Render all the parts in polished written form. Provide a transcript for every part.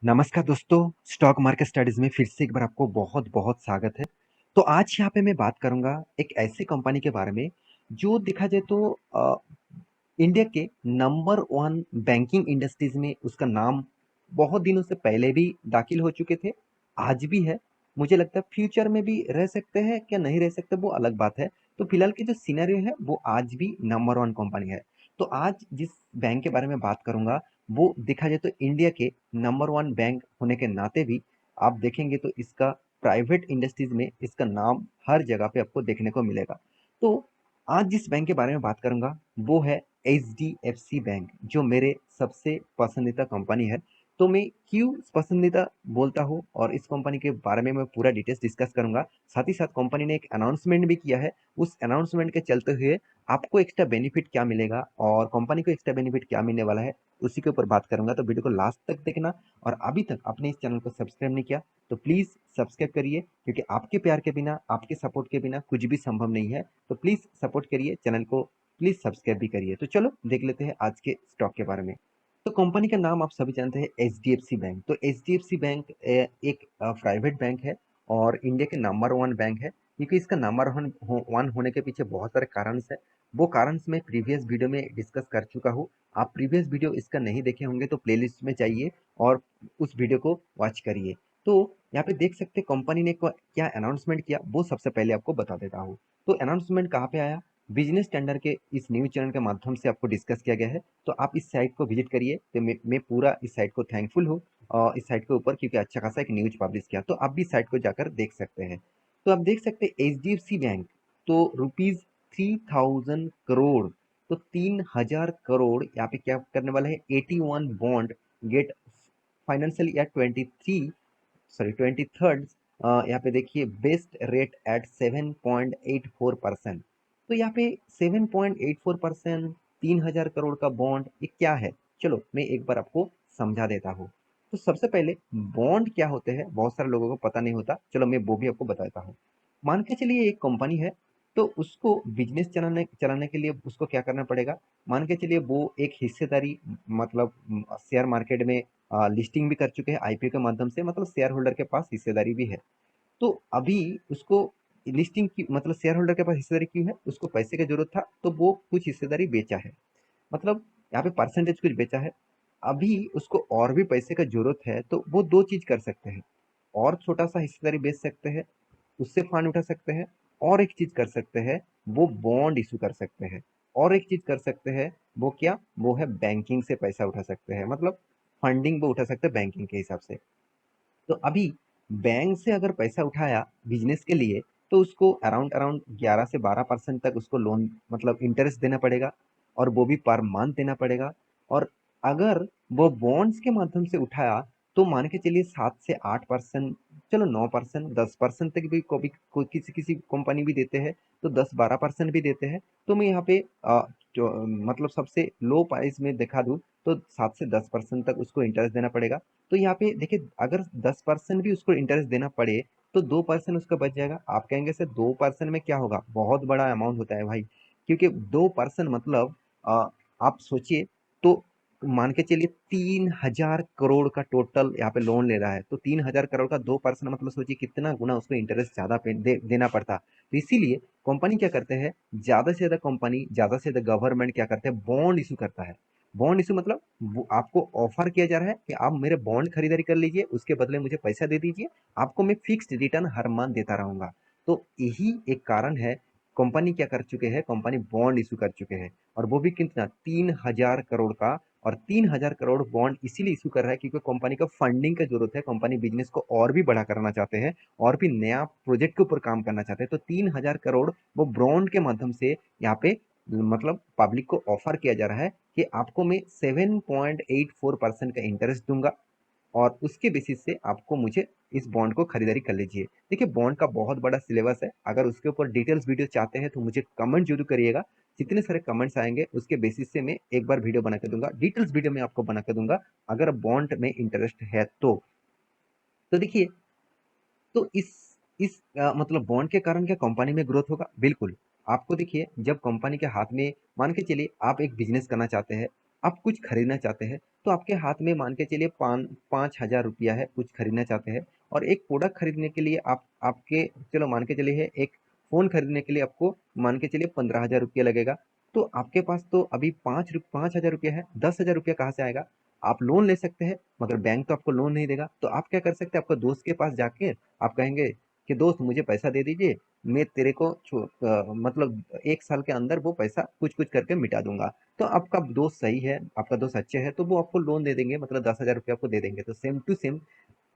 नमस्कार दोस्तों, stock market studies में फिर से एक बार आपको बहुत-बहुत स्वागत है। तो आज यहाँ पे मैं बात करूँगा एक ऐसी कंपनी के बारे में जो देखा जाए तो इंडिया के नंबर 1 बैंकिंग इंडस्ट्रीज में उसका नाम बहुत दिनों से पहले भी दाखिल हो चुके थे, आज भी है। मुझे लगता है फ्यूचर में भी रह सकते हैं, क्या नहीं रह सकते वो अलग बात है। तो फिलहाल की जो सिनेरियो है वो आज भी नंबर 1 कंपनी है। तो आज जिस बैंक के बारे में बात करूँगा वो देखा जाए तो इंडिया के नंबर 1 बैंक होने के नाते भी आप देखेंगे तो इसका प्राइवेट इंडस्ट्रीज में इसका नाम हर जगह पे आपको देखने को मिलेगा। तो आज जिस बैंक के बारे में बात करूंगा वो है एचडीएफसी बैंक, जो मेरे सबसे पसंदीदा कंपनी है। तो मैं क्यों पसंदीदा बोलता हूँ और इस कंपनी के बारे में मैं पूरा डिटेल्स डिस्कस करूंगा। साथ ही साथ कंपनी ने एक अनाउंसमेंट भी किया है, उस अनाउंसमेंट के चलते हुए आपको एक्स्ट्रा बेनिफिट क्या मिलेगा और कंपनी को एक्स्ट्रा बेनिफिट क्या मिलने वाला है, उसी के ऊपर बात करूंगा। तो वीडियो को लास्ट तक देखना और अभी तक आपने इस चैनल को सब्सक्राइब नहीं किया तो प्लीज सब्सक्राइब करिए, क्योंकि आपके प्यार के बिना, आपके सपोर्ट के बिना कुछ भी संभव नहीं है। तो प्लीज सपोर्ट करिए, चैनल को प्लीज सब्सक्राइब भी करिए। तो चलो देख लेते हैं आज के स्टॉक के बारे में। तो कंपनी का नाम आप सभी जानते हैं, एचडीएफसी बैंक। तो एचडीएफसी बैंक एक प्राइवेट बैंक है और इंडिया के नंबर 1 बैंक है। क्योंकि इसका नंबर 1 होने के पीछे बहुत सारे कारण है। वो कारण मैं प्रीवियस वीडियो में डिस्कस कर चुका हूँ। आप प्रीवियस वीडियो इसका नहीं देखे होंगे तो प्लेलिस्ट में जाइए और उस वीडियो को वॉच करिए। तो यहाँ पे देख सकते कंपनी ने क्या अनाउंसमेंट किया, वो सबसे पहले आपको बता देता हूँ। तो अनाउंसमेंट कहाँ पे आया, बिजनेस टेंडर के इस न्यूज चैनल के माध्यम से आपको डिस्कस किया गया है। तो आप इस साइट को विजिट करिए। तो मैं पूरा इस साइट को थैंकफुल हूँ इस साइट के ऊपर, क्योंकि अच्छा खासा एक न्यूज पब्लिश किया। तो आप भी साइट को जाकर देख सकते हैं। तो आप देख सकते हैं H D F C bank तो ₹3000 करोड़, तो 3000 करोड़ यहाँ पे क्या करने वाला है, 81 bond get financial year 23rd। यहाँ पे देखिए बेस्ट रेट एट 7.84%। तो यहाँ पे 7.84%, 3000 करोड़ का बॉन्ड, ये क्या है, चलो मैं एक बार आपको समझा देता हूँ। तो सबसे पहले बॉन्ड क्या होते हैं बहुत सारे लोगों को पता नहीं होता, चलो मैं वो भी आपको बताता हूँ। मान के चलिए एक कंपनी है, तो उसको बिजनेस चलाने चलाने के लिए उसको क्या करना पड़ेगा। मान के चलिए वो एक हिस्सेदारी, मतलब शेयर मार्केट में लिस्टिंग भी कर चुके हैं आईपीओ के माध्यम से, मतलब शेयर होल्डर के पास हिस्सेदारी भी है। तो अभी उसको लिस्टिंग की, मतलब शेयर होल्डर के पास हिस्सेदारी क्यों है, उसको पैसे की जरूरत था तो वो कुछ हिस्सेदारी बेचा है, मतलब यहाँ पे परसेंटेज कुछ बेचा है। अभी उसको और भी पैसे का जरूरत है तो वो दो चीज कर सकते हैं, और छोटा सा हिस्सेदारी बेच सकते हैं, उससे फंड उठा सकते हैं। और एक चीज कर सकते हैं, वो बॉन्ड इशू कर सकते हैं। और एक चीज कर सकते हैं, वो क्या, वो है बैंकिंग से पैसा उठा सकते हैं, मतलब फंडिंग वो उठा सकते हैं बैंकिंग के हिसाब से। तो अभी बैंक से अगर पैसा उठाया बिजनेस के लिए, तो उसको अराउंड अराउंड 11 से 12% तक उसको लोन, मतलब इंटरेस्ट देना पड़ेगा, और वो भी पर मंथ देना पड़ेगा। और अगर वो बॉन्ड्स के माध्यम से उठाया तो मान के चलिए 7 से 8%, चलो 9%, 10% तक भी कभी किसी किसी कंपनी भी देते हैं, तो 10-12% भी देते हैं। तो मैं यहाँ पे जो मतलब सबसे लो प्राइस में दिखा दूँ तो 7 से 10% तक उसको इंटरेस्ट देना पड़ेगा। तो यहाँ पे देखिए, अगर 10% भी उसको इंटरेस्ट देना पड़े तो 2% उसका बच जाएगा। आप कहेंगे सर 2% में क्या होगा, बहुत बड़ा अमाउंट होता है भाई। क्योंकि 2% मतलब आप सोचिए, तो मान के चलिए 3000 करोड़ का टोटल यहाँ पे लोन ले रहा है, तो 3000 करोड़ का 2% मतलब सोचिए कितना गुना उसको इंटरेस्ट ज्यादा देना पड़ता। तो इसीलिए कंपनी क्या करते हैं, ज्यादा से ज्यादा कंपनी, ज्यादा से ज्यादा गवर्नमेंट क्या करते हैं, बॉन्ड इशू करता है। बॉन्ड इशू मतलब वो आपको ऑफर किया जा रहा है कि आप मेरे बॉन्ड खरीदारी कर लीजिए, उसके बदले मुझे पैसा दे दीजिए, आपको मैं फिक्स्ड रिटर्न हर मंथ देता रहूंगा। तो यही एक कारण है, कंपनी क्या कर चुके हैं, कंपनी बॉन्ड इशू कर चुके हैं। और वो भी कितना, 3000 करोड़ का। और 3000 करोड़ बॉन्ड इसीलिए इशू कर रहा है क्योंकि कंपनी को फंडिंग की जरूरत है, कंपनी बिजनेस को और भी बड़ा करना चाहते हैं, और भी नया प्रोजेक्ट के ऊपर काम करना चाहते हैं। तो 3000 करोड़ वो बॉन्ड के माध्यम से यहाँ पे, मतलब पब्लिक को ऑफर किया जा रहा है कि आपको मैं 7.84% का इंटरेस्ट दूंगा, और उसके बेसिस से आपको मुझे इस बॉन्ड को खरीदारी कर लीजिए। देखिए बॉन्ड का बहुत बड़ा सिलेबस है, अगर उसके ऊपर डिटेल्स वीडियो चाहते हैं तो मुझे कमेंट जरूर करिएगा। जितने सारे कमेंट्स आएंगे उसके बेसिस से मैं एक बार वीडियो बना के दूंगा, डिटेल्स वीडियो में आपको बना के दूंगा, अगर बॉन्ड में इंटरेस्ट है तो देखिए, तो इस मतलब बॉन्ड के कारण क्या कंपनी में ग्रोथ होगा, बिल्कुल। आपको देखिए, जब कंपनी के हाथ में, मान के चलिए आप एक बिजनेस करना चाहते हैं, आप कुछ खरीदना चाहते हैं, तो आपके हाथ में मान के चलिए 5,000 रुपया है, कुछ खरीदना चाहते हैं, और एक प्रोडक्ट खरीदने के लिए आप आपके चलो मान के चलिए है, एक फ़ोन खरीदने के लिए आपको मान के चलिए 15,000 रुपया लगेगा। तो आपके पास तो अभी 5,000 रुपया है, 10,000 रुपया कहाँ से आएगा? आप लोन ले सकते हैं, मगर बैंक तो आपको लोन नहीं देगा। तो आप क्या कर सकते हैं, आपका दोस्त के पास जाके आप कहेंगे कि दोस्त मुझे पैसा दे दीजिए, मैं तेरे को मतलब 1 साल के अंदर वो पैसा कुछ-कुछ करके मिटा दूँगा। तो आपका दोस्त सही है, आपका दोस्त अच्छे है, तो वो आपको लोन दे देंगे, मतलब 10,000 रुपया आपको दे देंगे। तो सेम टू सेम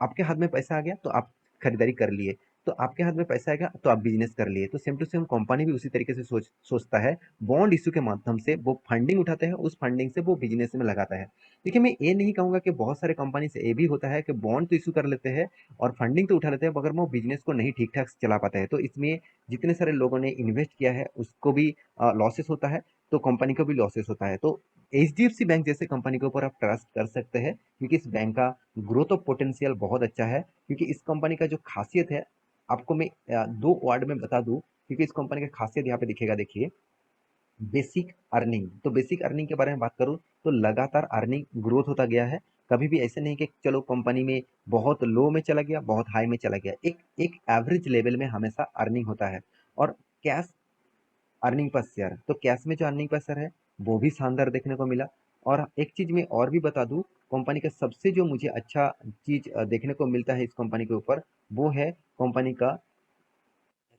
आपके हाथ में पैसा आ गया तो आप खरीदारी कर लिए, तो आपके हाथ में पैसा आएगा तो आप बिजनेस कर लिए। तो सेम टू सेम कंपनी भी उसी तरीके से सोचता है। बॉन्ड इशू के माध्यम से वो फंडिंग उठाते हैं, उस फंडिंग से वो बिजनेस में लगाता है। देखिए, मैं ये नहीं कहूंगा कि बहुत सारे कंपनी से ये भी होता है कि बॉन्ड तो इशू कर लेते हैं और फंडिंग तो उठा लेते हैं, मगर वो बिजनेस को नहीं ठीक ठाक चला पाते हैं। तो इसमें जितने सारे लोगों ने इन्वेस्ट किया है उसको भी लॉसेस होता है, तो कंपनी को भी लॉसेस होता है। तो एचडीएफसी बैंक जैसे कंपनी के ऊपर आप ट्रस्ट कर सकते हैं, क्योंकि इस बैंक का ग्रोथ ऑफ पोटेंशियल बहुत अच्छा है। क्योंकि इस कंपनी का जो खासियत है, आपको मैं 2 वर्ड में बता दूं, क्योंकि इस कंपनी का खासियत यहाँ पे दिखेगा, देखिए, बेसिक अर्निंग। तो बेसिक अर्निंग के बारे में बात करूं तो लगातार अर्निंग ग्रोथ होता गया है। कभी भी ऐसे नहीं कि चलो कंपनी में बहुत लो में चला गया, बहुत हाई में चला गया, एक एक एवरेज लेवल में हमेशा अर्निंग होता है। और कैश अर्निंग पर शेयर, तो कैश में जो अर्निंग पर शेयर है वो भी शानदार देखने को मिला। और एक चीज मैं और भी बता दूं, कंपनी का सबसे जो मुझे अच्छा चीज देखने को मिलता है इस कंपनी के ऊपर, वो है कंपनी का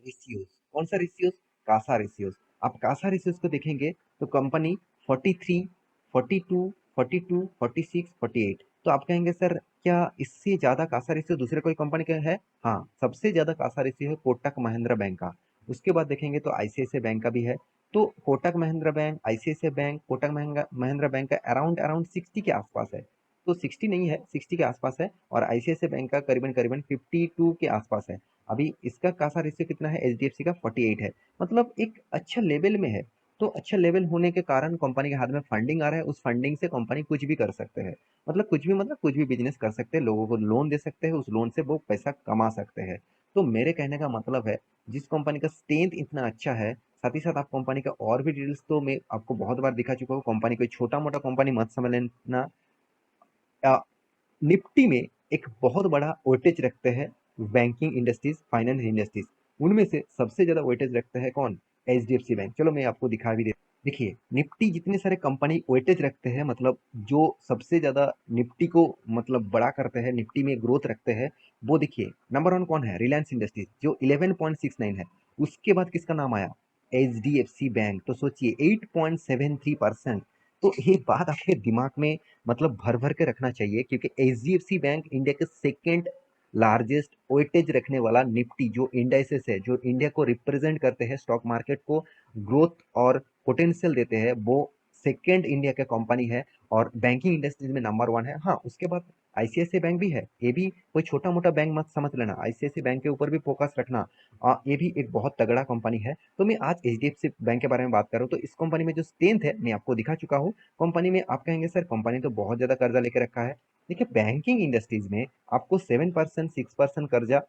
रेशियोज। कौन सा रेशियोज? कासा रेशियोज। आप कासा रेशियोज को देखेंगे तो कंपनी 43, 42, 42, 46, 48। तो आप कहेंगे सर क्या इससे ज्यादा कासा रेशियो दूसरे कोई कंपनी का है? हाँ, सबसे ज्यादा कासा रेशियो है कोटक महिंद्रा बैंक का। उसके बाद देखेंगे तो आईसीआईसीआई बैंक का भी है। तो Kotak Mahindra bank, ICICI bank, Kotak Mahindra Mahindra bank का अराउंड अराउंड 60 के आसपास है। तो 60 नहीं है, 60 के आसपास है। और आईसीआईसीआई बैंक का करीबन करीबन 52 के आसपास है। अभी इसका कासा रेशियो कितना है? एचडीएफसी का 48 है। मतलब एक अच्छा लेवल में है। तो अच्छा लेवल होने के कारण कंपनी के हाथ में फंडिंग आ रहा है, उस फंडिंग से कंपनी कुछ भी कर सकते हैं। मतलब कुछ भी, मतलब कुछ भी बिजनेस कर सकते हैं, लोगों को लोन दे सकते हैं, उस लोन से वो पैसा कमा सकते हैं। तो मेरे कहने का मतलब है, जिस कंपनी का स्ट्रेंथ इतना अच्छा है, साथ ही साथ आप कंपनी का और भी डिटेल्स तो मैं आपको बहुत बार दिखा चुका हूँ। कंपनी कोई छोटा मोटा कंपनी मत समझ लेना। निफ्टी में एक बहुत बड़ा वेटेज रखते हैं बैंकिंग इंडस्ट्रीज, फाइनेंस इंडस्ट्रीज। उनमें से सबसे ज्यादा वेटेज रखता है कौन? HDFC bank. चलो मैं आपको दिखा भी दे। देखिए, निफ्टी जितने सारे कंपनी वेटेज रखते हैं, मतलब जो सबसे ज्यादा निफ्टी को मतलब बड़ा करते हैं, निफ्टी में ग्रोथ रखते हैं, वो देखिए नंबर 1 कौन है? रिलायंस इंडस्ट्रीज जो 11.69 है। उसके बाद किसका नाम आया? H D F C bank. तो सोचिए 8.73%। तो ये बात आपके दिमाग में मतलब भर भर के रखना चाहिए, क्योंकि एचडीएफसी बैंक इंडिया के सेकेंड लार्जेस्ट वेटेज रखने वाला निफ्टी जो इंडाइसेस है, जो इंडिया को रिप्रेजेंट करते हैं, स्टॉक मार्केट को ग्रोथ और पोटेंशियल देते हैं, वो सेकेंड इंडिया का कंपनी है। और बैंकिंग इंडस्ट्रीज में नंबर 1 है। हाँ, उसके बाद आईसीआईसीआई बैंक भी है। ये भी कोई छोटा मोटा बैंक मत समझ लेना, आईसीआईसीआई बैंक के ऊपर भी फोकस रखना। ये भी एक बहुत तगड़ा कंपनी है। तो मैं आज एचडीएफसी बैंक के बारे में बात कर रहा हूँ। तो इस कंपनी में जो स्ट्रेंथ है मैं आपको दिखा चुका हूँ। कंपनी में आप कहेंगे सर कंपनी तो बहुत ज्यादा कर्जा लेके रखा है। देखिए, बैंकिंग इंडस्ट्रीज में आपको 7%, 6% कर्जा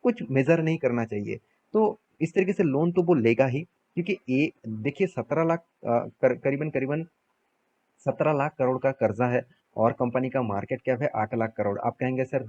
कुछ मेजर नहीं करना चाहिए। तो इस तरीके से लोन तो वो लेगा ही, क्योंकि ये देखिए 17 लाख करीबन करीबन 17 लाख करोड़ का कर्जा है। और कंपनी का मार्केट कैप है 8 लाख करोड़। आप कहेंगे सर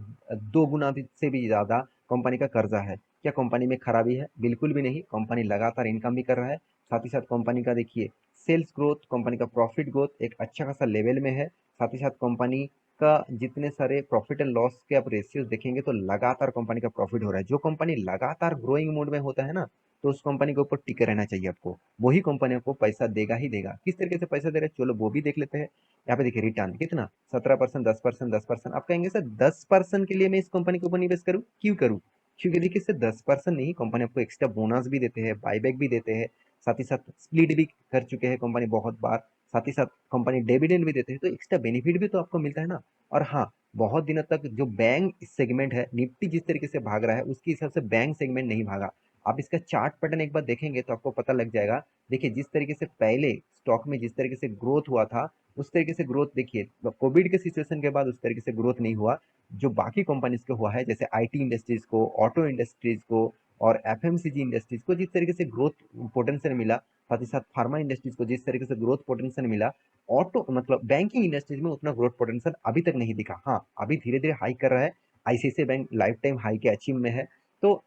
2 गुना से भी ज्यादा कंपनी का कर्जा है। क्या कंपनी में खराबी है? बिल्कुल भी नहीं। कंपनी लगातार इनकम भी कर रहा है। साथ ही साथ कंपनी का देखिए सेल्स ग्रोथ, कंपनी का प्रॉफिट ग्रोथ एक अच्छा खासा लेवल में है। साथ ही साथ कंपनी का जितने सारे प्रॉफिट एंड लॉस के आप रेशियोज देखेंगे तो लगातार कंपनी का प्रॉफिट हो रहा है। जो कंपनी लगातार ग्रोइंग मोड में होता है ना, तो उस कंपनी के ऊपर टिके रहना चाहिए आपको। वही कंपनी आपको पैसा देगा ही देगा। किस तरीके से पैसा दे रहा है, चलो वो भी देख लेते हैं। यहाँ पे देखिए रिटर्न कितना, 17%, 10%, 10%। आप कहेंगे सर 10% के लिए मैं इस कंपनी के ऊपर निवेश करूँ? क्यों करूँ? क्योंकि देखिए सिर्फ 10% नहीं, कंपनी आपको एक्स्ट्रा बोनस भी देते हैं, बाईबैक भी देते हैं, साथ ही साथ स्प्लिट भी कर चुके हैं कंपनी बहुत बार। साथ ही साथ कंपनी डिविडेंड भी देते हैं, तो एक्स्ट्रा बेनिफिट भी तो आपको मिलता है ना। और हाँ, बहुत दिनों तक जो बैंक सेगमेंट है, निफ्टी जिस तरीके से भाग रहा है उसके हिसाब से बैंक सेगमेंट नहीं भागा। आप इसका चार्ट पैटर्न एक बार देखेंगे तो आपको पता लग जाएगा। देखिए, जिस तरीके से पहले स्टॉक में जिस तरीके से ग्रोथ हुआ था, उस तरीके से ग्रोथ देखिए कोविड के सिचुएशन के बाद उस तरीके से ग्रोथ नहीं हुआ जो बाकी कंपनीज को हुआ है। जैसे आईटी इंडस्ट्रीज को, ऑटो इंडस्ट्रीज को और एफएमसीजी इंडस्ट्रीज को जिस तरीके से ग्रोथ पोटेंशियल मिला, साथ ही साथ फार्मा इंडस्ट्रीज को जिस तरीके से ग्रोथ पोटेंशियल मिला, ऑटो मतलब बैंकिंग इंडस्ट्रीज में उतना ग्रोथ पोटेंशियल अभी तक नहीं दिखा। हाँ, अभी धीरे धीरे हाई कर रहा है। ICICI bank life time high के अचीव में है। तो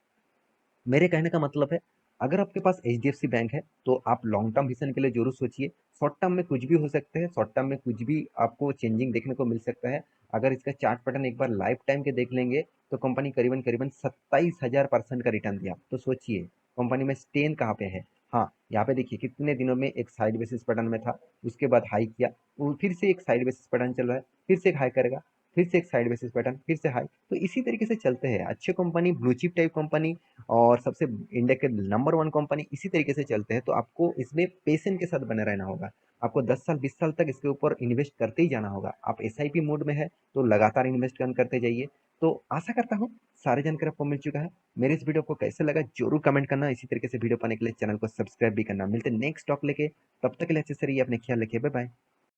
मेरे कहने का मतलब है, अगर आपके पास एचडीएफसी बैंक है तो आप लॉन्ग टर्म विजन के लिए जरूर सोचिए। शॉर्ट टर्म में कुछ भी हो सकते हैं, शॉर्ट टर्म में कुछ भी आपको चेंजिंग देखने को मिल सकता है। अगर इसका चार्ट पैटर्न एक बार लाइफ टाइम के देख लेंगे तो कंपनी करीबन करीबन 27,000% का रिटर्न दिया। तो सोचिए कंपनी में स्टेन कहाँ पे है। हाँ, यहाँ पे देखिए कितने दिनों में एक साइड बेसिस पैटर्न में था, उसके बाद हाई किया, वो फिर से एक साइड बेसिस पैटर्न चल रहा है, फिर से एक हाई करेगा, फिर से एक साइड बेसिस पैटर्न, फिर से हाई। तो इसी तरीके से चलते हैं अच्छे company, blue chip type company और सबसे इंडिया के नंबर वन कंपनी इसी तरीके से चलते हैं। तो आपको इसमें पेशेंट के साथ बने रहना होगा। आपको 10 साल 20 साल तक इसके ऊपर इन्वेस्ट करते ही जाना होगा। आप एसआईपी मोड में है तो लगातार इन्वेस्ट करते जाइए। तो आशा करता हूँ सारे जानकारी आपको मिल चुका है। मेरे इस वीडियो को कैसे लगा जरूर कमेंट करना। इसी तरीके से वीडियो पाने के लिए चैनल को सब्सक्राइब भी करना। मिलते हैं नेक्स्ट टॉक लेके, तब तक के लिए अच्छे से रहिए, अपने ख्याल रखिए, बाय बाय।